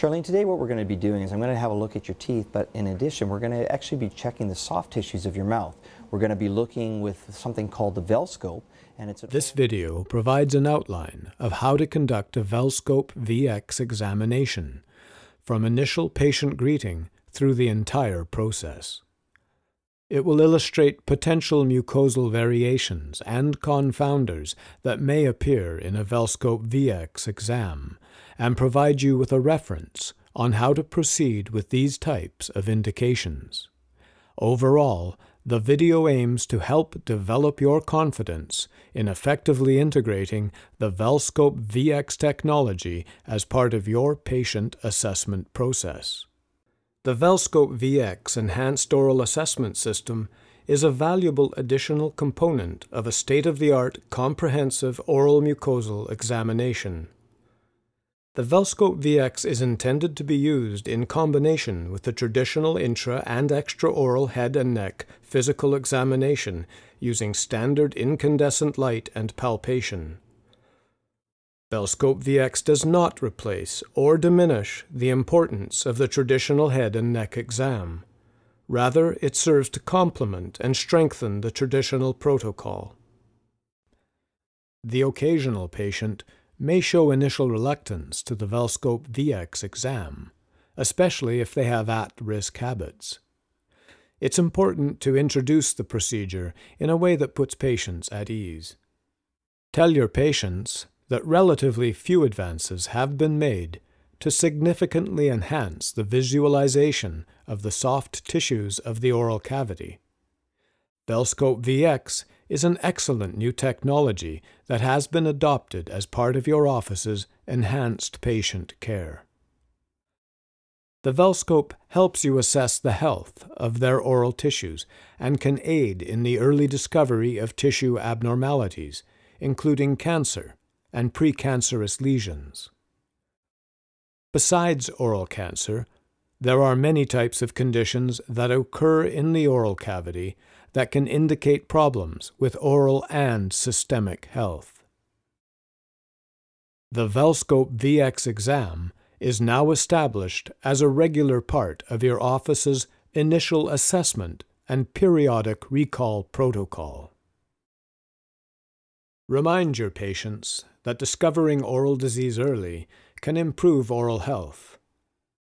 Charlene, today what we're going to be doing is I'm going to have a look at your teeth, but in addition we're going to actually be checking the soft tissues of your mouth. We're going to be looking with something called the VELscope, and This video provides an outline of how to conduct a VELscope VX examination, from initial patient greeting through the entire process. It will illustrate potential mucosal variations and confounders that may appear in a VELscope VX exam, and provide you with a reference on how to proceed with these types of indications. Overall, the video aims to help develop your confidence in effectively integrating the VELscope VX technology as part of your patient assessment process. The VELscope VX Enhanced Oral Assessment System is a valuable additional component of a state-of-the-art comprehensive oral mucosal examination. The VELscope VX is intended to be used in combination with the traditional intra- and extraoral head and neck physical examination using standard incandescent light and palpation. VELscope VX does not replace or diminish the importance of the traditional head and neck exam. Rather, it serves to complement and strengthen the traditional protocol. The occasional patient may show initial reluctance to the VELscope VX exam, especially if they have at-risk habits. It's important to introduce the procedure in a way that puts patients at ease. Tell your patients that relatively few advances have been made to significantly enhance the visualization of the soft tissues of the oral cavity. VELscope VX is an excellent new technology that has been adopted as part of your office's enhanced patient care. The VELscope helps you assess the health of their oral tissues and can aid in the early discovery of tissue abnormalities, including cancer and precancerous lesions. Besides oral cancer, there are many types of conditions that occur in the oral cavity that can indicate problems with oral and systemic health. The VELscope VX exam is now established as a regular part of your office's initial assessment and periodic recall protocol. Remind your patients that discovering oral disease early can improve oral health,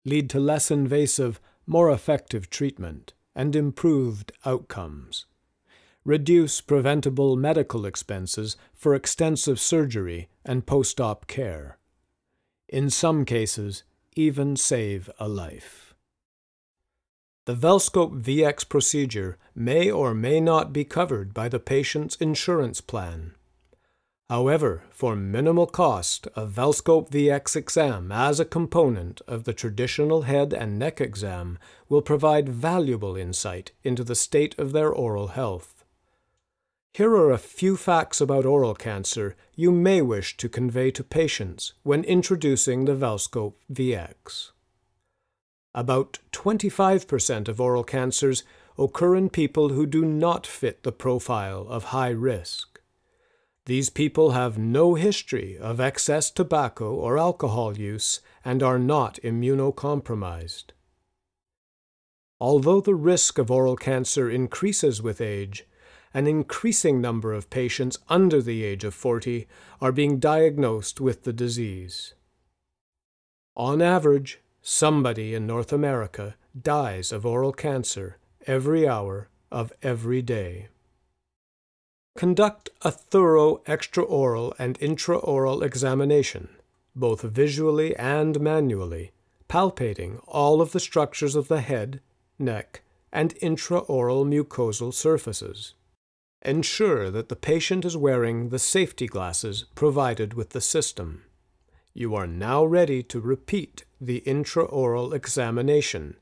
lead to less invasive, more effective treatment, and improved outcomes. Reduce preventable medical expenses for extensive surgery and post-op care. In some cases, even save a life. The VELscope VX procedure may or may not be covered by the patient's insurance plan. However, for minimal cost, a VELscope VX exam as a component of the traditional head and neck exam will provide valuable insight into the state of their oral health. Here are a few facts about oral cancer you may wish to convey to patients when introducing the VELscope VX. About 25% of oral cancers occur in people who do not fit the profile of high risk. These people have no history of excess tobacco or alcohol use and are not immunocompromised. Although the risk of oral cancer increases with age, an increasing number of patients under the age of 40 are being diagnosed with the disease. On average, somebody in North America dies of oral cancer every hour of every day. Conduct a thorough extraoral and intraoral examination, both visually and manually, palpating all of the structures of the head, neck, and intraoral mucosal surfaces. Ensure that the patient is wearing the safety glasses provided with the system. You are now ready to repeat the intraoral examination,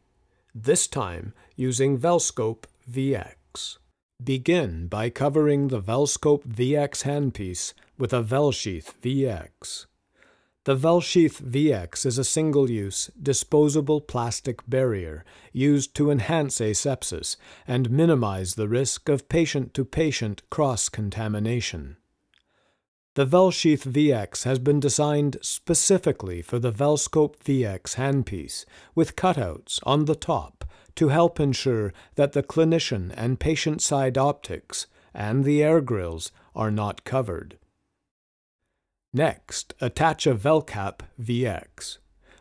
this time using VELscope VX. Begin by covering the VELscope VX handpiece with a VELsheath VX. The VELsheath VX is a single-use, disposable plastic barrier used to enhance asepsis and minimize the risk of patient-to-patient cross-contamination. The VELsheath VX has been designed specifically for the VELscope VX handpiece, with cutouts on the top to help ensure that the clinician and patient side optics and the air grills are not covered. Next, attach a VELcap VX.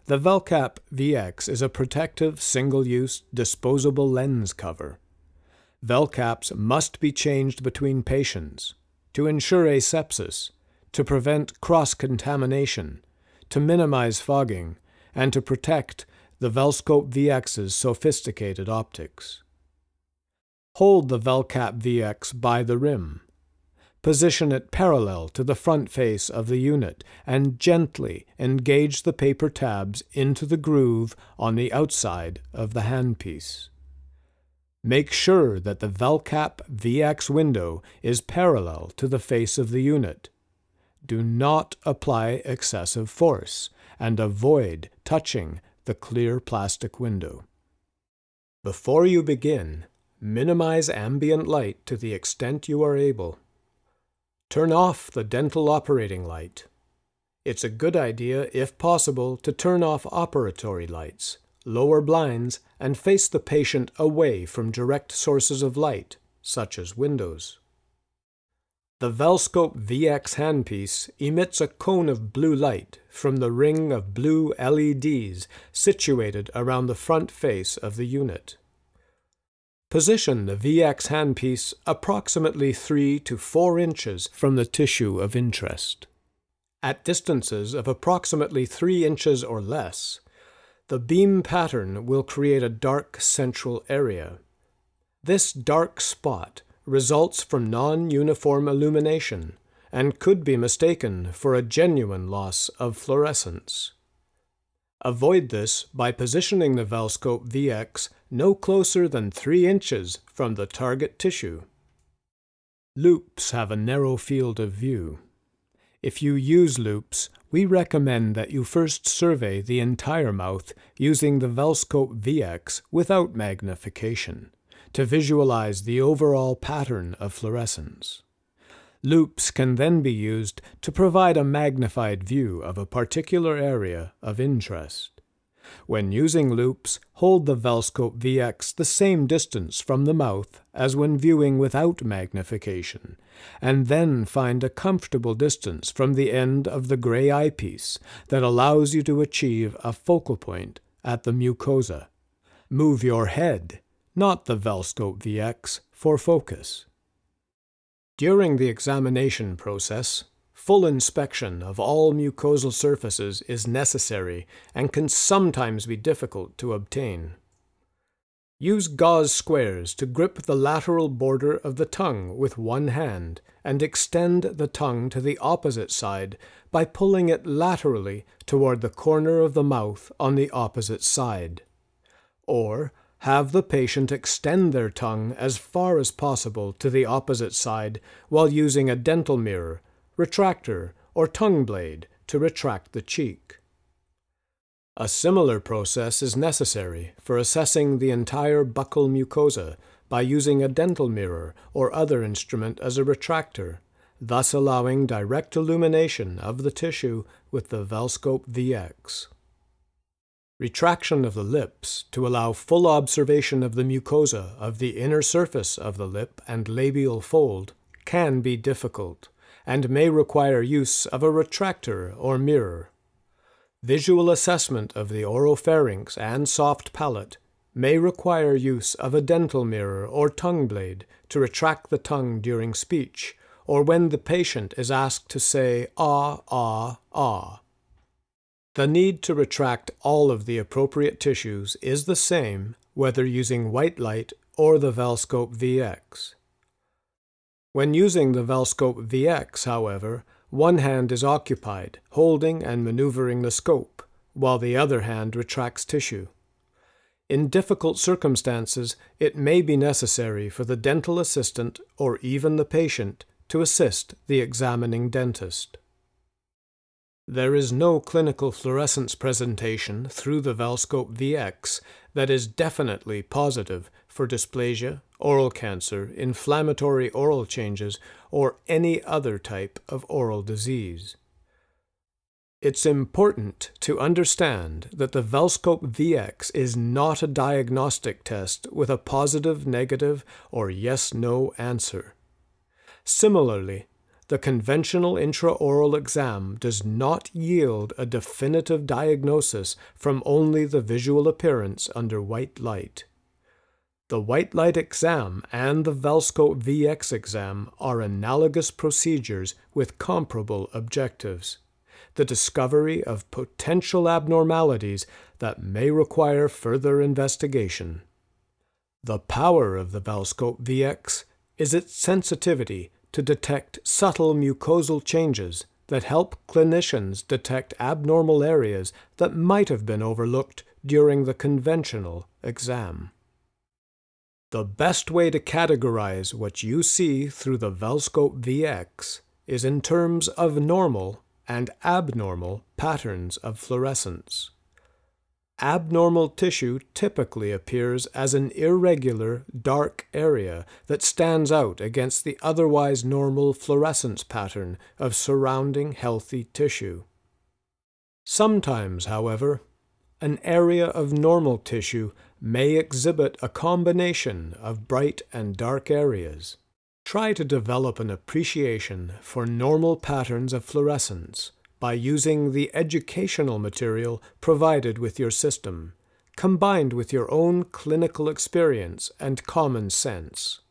The VELcap VX is a protective, single-use, disposable lens cover. VELcaps must be changed between patients to ensure asepsis, to prevent cross-contamination, to minimize fogging, and to protect the VELscope VX's sophisticated optics. Hold the VELcap VX by the rim. Position it parallel to the front face of the unit and gently engage the paper tabs into the groove on the outside of the handpiece. Make sure that the VELcap VX window is parallel to the face of the unit. Do not apply excessive force and avoid touching the clear plastic window. Before you begin, minimize ambient light to the extent you are able. Turn off the dental operating light. It's a good idea, if possible, to turn off operatory lights, lower blinds, and face the patient away from direct sources of light, such as windows. The VELscope VX handpiece emits a cone of blue light from the ring of blue LEDs situated around the front face of the unit. Position the VX handpiece approximately 3 to 4 inches from the tissue of interest. At distances of approximately 3 inches or less, the beam pattern will create a dark central area. This dark spot results from non-uniform illumination and could be mistaken for a genuine loss of fluorescence. Avoid this by positioning the VELscope VX no closer than 3 inches from the target tissue. Loupes have a narrow field of view. If you use loupes, we recommend that you first survey the entire mouth using the VELscope VX without magnification, to visualize the overall pattern of fluorescence. Loupes can then be used to provide a magnified view of a particular area of interest. When using loupes, hold the VELscope VX the same distance from the mouth as when viewing without magnification, and then find a comfortable distance from the end of the gray eyepiece that allows you to achieve a focal point at the mucosa. Move your head, not the VELscope VX, for focus. During the examination process, full inspection of all mucosal surfaces is necessary and can sometimes be difficult to obtain. Use gauze squares to grip the lateral border of the tongue with one hand and extend the tongue to the opposite side by pulling it laterally toward the corner of the mouth on the opposite side. Or, have the patient extend their tongue as far as possible to the opposite side while using a dental mirror, retractor, or tongue blade to retract the cheek. A similar process is necessary for assessing the entire buccal mucosa by using a dental mirror or other instrument as a retractor, thus allowing direct illumination of the tissue with the VELscope VX. Retraction of the lips to allow full observation of the mucosa of the inner surface of the lip and labial fold can be difficult and may require use of a retractor or mirror. Visual assessment of the oropharynx and soft palate may require use of a dental mirror or tongue blade to retract the tongue during speech or when the patient is asked to say ah, ah, ah. The need to retract all of the appropriate tissues is the same whether using white light or the VELscope VX. When using the VELscope VX, however, one hand is occupied, holding and maneuvering the scope, while the other hand retracts tissue. In difficult circumstances, it may be necessary for the dental assistant or even the patient to assist the examining dentist. There is no clinical fluorescence presentation through the VELscope VX that is definitely positive for dysplasia, oral cancer, inflammatory oral changes, or any other type of oral disease. It's important to understand that the VELscope VX is not a diagnostic test with a positive, negative, or yes-no answer. Similarly, the conventional intraoral exam does not yield a definitive diagnosis from only the visual appearance under white light. The white light exam and the VELscope VX exam are analogous procedures with comparable objectives: the discovery of potential abnormalities that may require further investigation. The power of the VELscope VX is its sensitivity to detect subtle mucosal changes that help clinicians detect abnormal areas that might have been overlooked during the conventional exam. The best way to categorize what you see through the VELscope VX is in terms of normal and abnormal patterns of fluorescence. Abnormal tissue typically appears as an irregular, dark area that stands out against the otherwise normal fluorescence pattern of surrounding healthy tissue. Sometimes, however, an area of normal tissue may exhibit a combination of bright and dark areas. Try to develop an appreciation for normal patterns of fluorescence by using the educational material provided with your system, combined with your own clinical experience and common sense.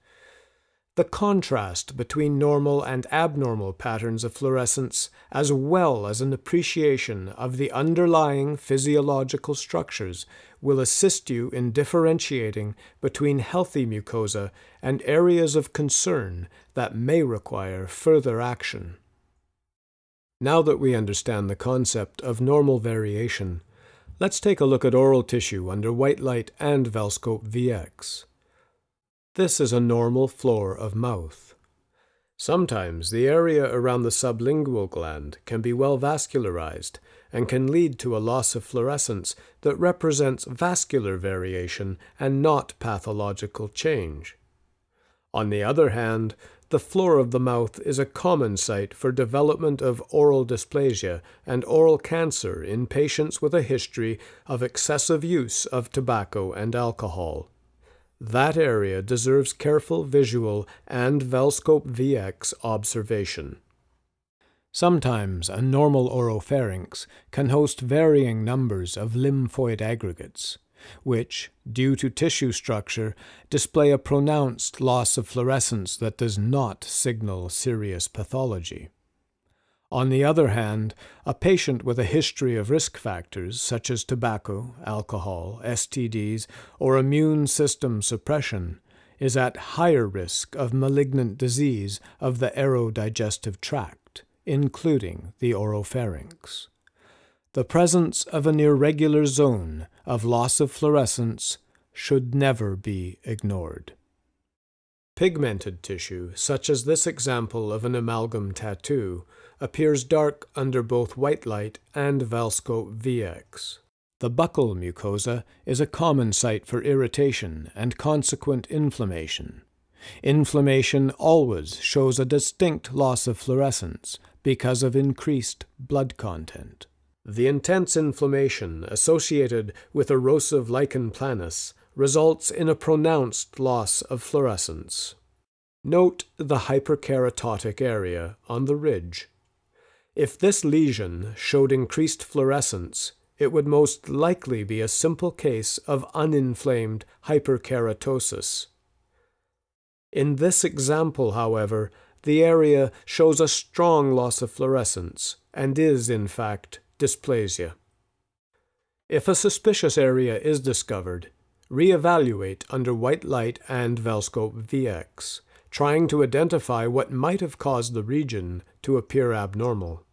The contrast between normal and abnormal patterns of fluorescence, as well as an appreciation of the underlying physiological structures, will assist you in differentiating between healthy mucosa and areas of concern that may require further action. Now that we understand the concept of normal variation, let's take a look at oral tissue under white light and VELscope VX. This is a normal floor of mouth. Sometimes the area around the sublingual gland can be well vascularized and can lead to a loss of fluorescence that represents vascular variation and not pathological change. On the other hand, the floor of the mouth is a common site for development of oral dysplasia and oral cancer in patients with a history of excessive use of tobacco and alcohol. That area deserves careful visual and VELscope VX observation. Sometimes a normal oropharynx can host varying numbers of lymphoid aggregates, which, due to tissue structure, display a pronounced loss of fluorescence that does not signal serious pathology. On the other hand, a patient with a history of risk factors such as tobacco, alcohol, STDs, or immune system suppression is at higher risk of malignant disease of the aerodigestive tract, including the oropharynx. The presence of an irregular zone of loss of fluorescence should never be ignored. Pigmented tissue, such as this example of an amalgam tattoo, appears dark under both white light and VELscope VX. The buccal mucosa is a common site for irritation and consequent inflammation. Inflammation always shows a distinct loss of fluorescence because of increased blood content. The intense inflammation associated with erosive lichen planus results in a pronounced loss of fluorescence. Note the hyperkeratotic area on the ridge. If this lesion showed increased fluorescence, it would most likely be a simple case of uninflamed hyperkeratosis. In this example, however, the area shows a strong loss of fluorescence and is, in fact, dysplasia. If a suspicious area is discovered, reevaluate under white light and VELscope VX, trying to identify what might have caused the region to appear abnormal.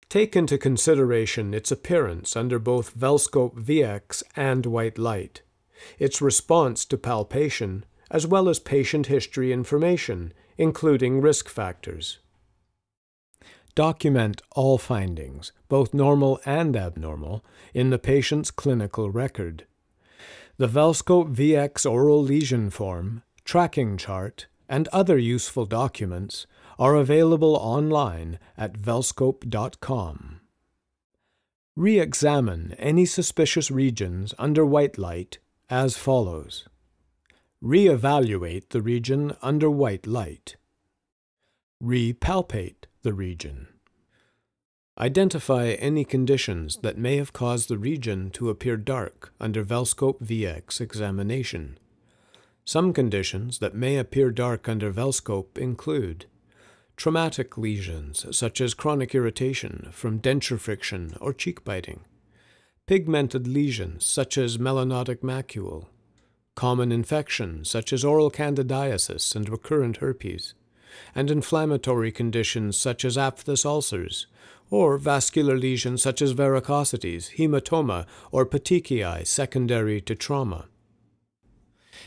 Take into consideration its appearance under both VELscope VX and white light, its response to palpation, as well as patient history information, including risk factors. Document all findings, both normal and abnormal, in the patient's clinical record. The VELscope VX oral lesion form, tracking chart, and other useful documents are available online at VELscope.com. Re-examine any suspicious regions under white light as follows. Re-evaluate the region under white light. Re-palpate the region. Identify any conditions that may have caused the region to appear dark under VELscope VX examination. Some conditions that may appear dark under VELscope include traumatic lesions such as chronic irritation from denture friction or cheek biting, pigmented lesions such as melanotic macule, common infections such as oral candidiasis and recurrent herpes, and inflammatory conditions such as aphthous ulcers, or vascular lesions such as varicosities, hematoma, or petechiae secondary to trauma.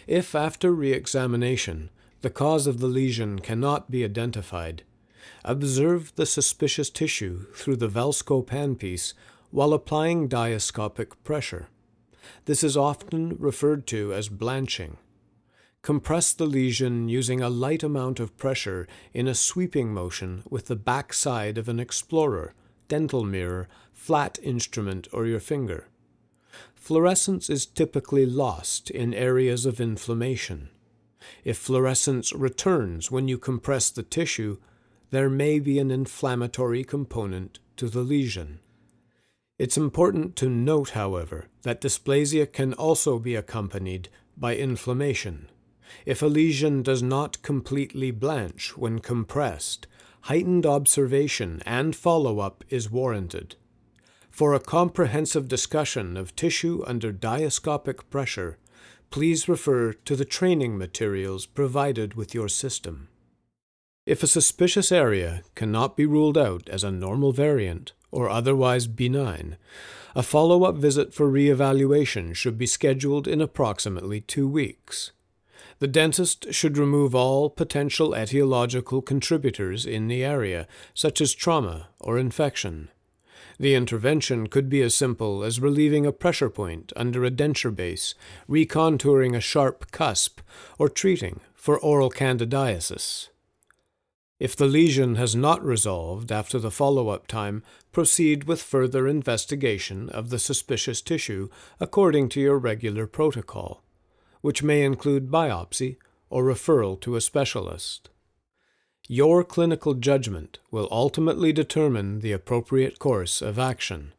If after re-examination the cause of the lesion cannot be identified, observe the suspicious tissue through the VELscope handpiece while applying diascopic pressure. This is often referred to as blanching. Compress the lesion using a light amount of pressure in a sweeping motion with the back side of an explorer, dental mirror, flat instrument, or your finger. Fluorescence is typically lost in areas of inflammation. If fluorescence returns when you compress the tissue, there may be an inflammatory component to the lesion. It's important to note, however, that dysplasia can also be accompanied by inflammation. If a lesion does not completely blanch when compressed, heightened observation and follow-up is warranted. For a comprehensive discussion of tissue under diascopic pressure, please refer to the training materials provided with your system. If a suspicious area cannot be ruled out as a normal variant or otherwise benign, a follow-up visit for re-evaluation should be scheduled in approximately 2 weeks. The dentist should remove all potential etiological contributors in the area, such as trauma or infection. The intervention could be as simple as relieving a pressure point under a denture base, recontouring a sharp cusp, or treating for oral candidiasis. If the lesion has not resolved after the follow-up time, proceed with further investigation of the suspicious tissue according to your regular protocol, which may include biopsy or referral to a specialist. Your clinical judgment will ultimately determine the appropriate course of action.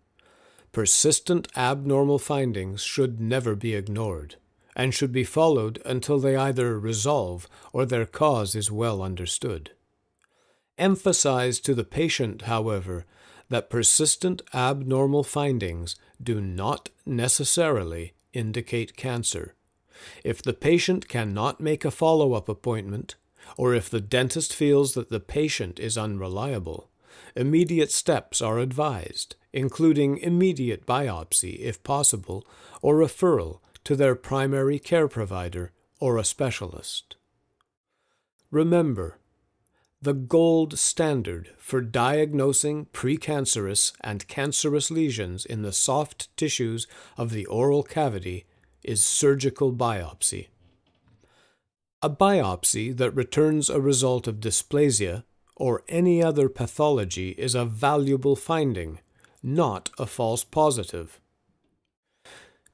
Persistent abnormal findings should never be ignored, and should be followed until they either resolve or their cause is well understood. Emphasize to the patient, however, that persistent abnormal findings do not necessarily indicate cancer. If the patient cannot make a follow-up appointment, or if the dentist feels that the patient is unreliable, immediate steps are advised, including immediate biopsy if possible, or referral to their primary care provider or a specialist. Remember, the gold standard for diagnosing precancerous and cancerous lesions in the soft tissues of the oral cavity is surgical biopsy. A biopsy that returns a result of dysplasia or any other pathology is a valuable finding, not a false positive.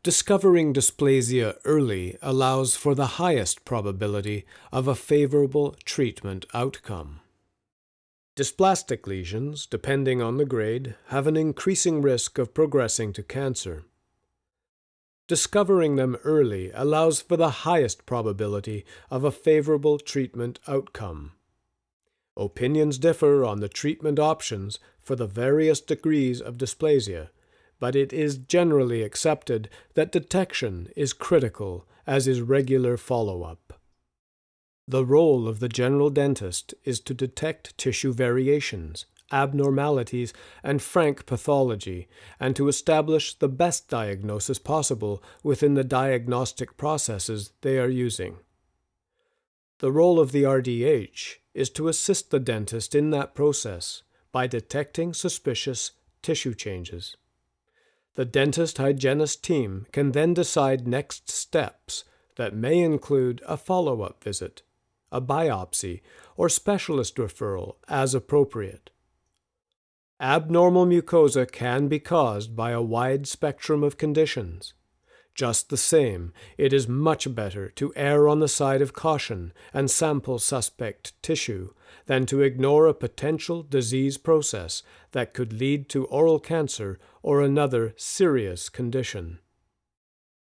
Discovering dysplasia early allows for the highest probability of a favorable treatment outcome. Dysplastic lesions, depending on the grade, have an increasing risk of progressing to cancer. Discovering them early allows for the highest probability of a favorable treatment outcome. Opinions differ on the treatment options for the various degrees of dysplasia, but it is generally accepted that detection is critical, as is regular follow-up. The role of the general dentist is to detect tissue variations, abnormalities, and frank pathology, and to establish the best diagnosis possible within the diagnostic processes they are using. The role of the RDH is to assist the dentist in that process by detecting suspicious tissue changes. The dentist-hygienist team can then decide next steps that may include a follow-up visit, a biopsy, or specialist referral as appropriate. Abnormal mucosa can be caused by a wide spectrum of conditions. Just the same, it is much better to err on the side of caution and sample suspect tissue than to ignore a potential disease process that could lead to oral cancer or another serious condition.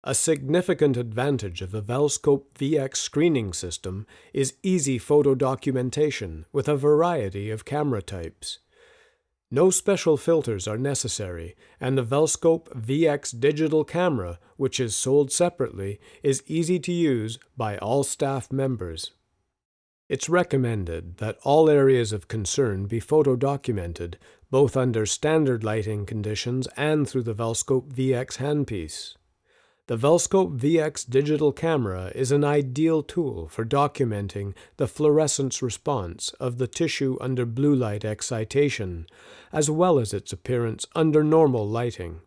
A significant advantage of the VELscope VX screening system is easy photo documentation with a variety of camera types. No special filters are necessary, and the VELscope VX digital camera, which is sold separately, is easy to use by all staff members. It's recommended that all areas of concern be photo documented, both under standard lighting conditions and through the VELscope VX handpiece. The VELscope VX digital camera is an ideal tool for documenting the fluorescence response of the tissue under blue light excitation, as well as its appearance under normal lighting.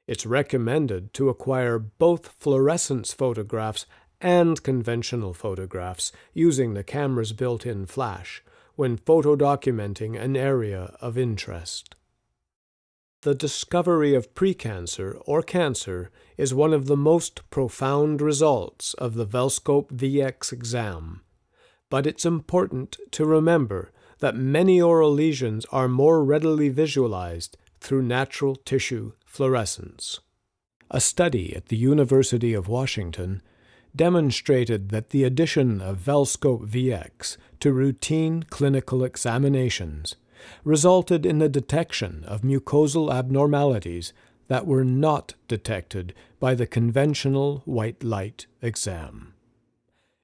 It's recommended to acquire both fluorescence photographs and conventional photographs using the camera's built-in flash when photo documenting an area of interest. The discovery of precancer or cancer is one of the most profound results of the VELscope VX exam, but it's important to remember that many oral lesions are more readily visualized through natural tissue fluorescence. A study at the University of Washington demonstrated that the addition of VELscope VX to routine clinical examinations resulted in the detection of mucosal abnormalities that were not detected by the conventional white light exam.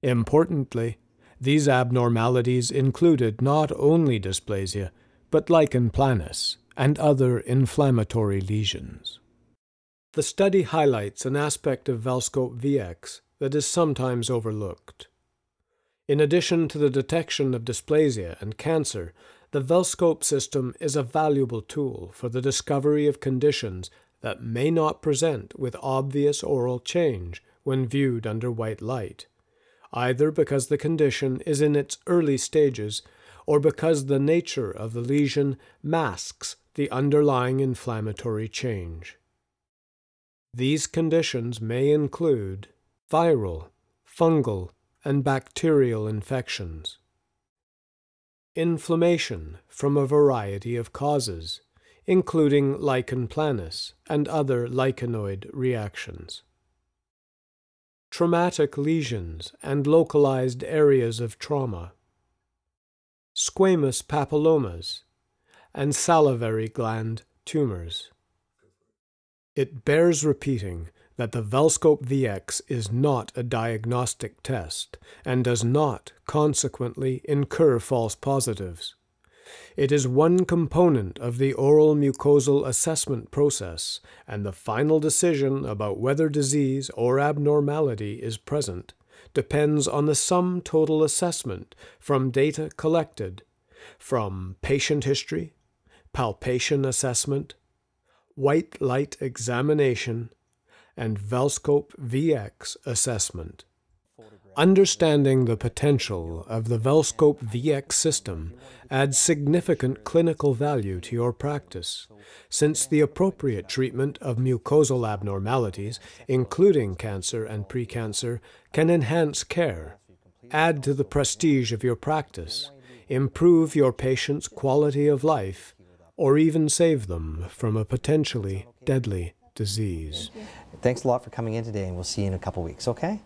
Importantly, these abnormalities included not only dysplasia, but lichen planus and other inflammatory lesions. The study highlights an aspect of VELscope VX that is sometimes overlooked. In addition to the detection of dysplasia and cancer, the VELscope system is a valuable tool for the discovery of conditions that may not present with obvious oral change when viewed under white light, either because the condition is in its early stages or because the nature of the lesion masks the underlying inflammatory change. These conditions may include viral, fungal, and bacterial infections, inflammation from a variety of causes, including lichen planus and other lichenoid reactions, traumatic lesions and localized areas of trauma, squamous papillomas, and salivary gland tumors. It bears repeating that the VELscope VX is not a diagnostic test and does not, consequently, incur false positives. It is one component of the oral mucosal assessment process, and the final decision about whether disease or abnormality is present depends on the sum total assessment from data collected from patient history, palpation assessment, white light examination, and VELscope VX assessment. Understanding the potential of the VELscope VX system adds significant clinical value to your practice, since the appropriate treatment of mucosal abnormalities, including cancer and precancer, can enhance care, add to the prestige of your practice, improve your patients' quality of life, or even save them from a potentially deadly disease. Thanks a lot for coming in today, and we'll see you in a couple weeks, okay?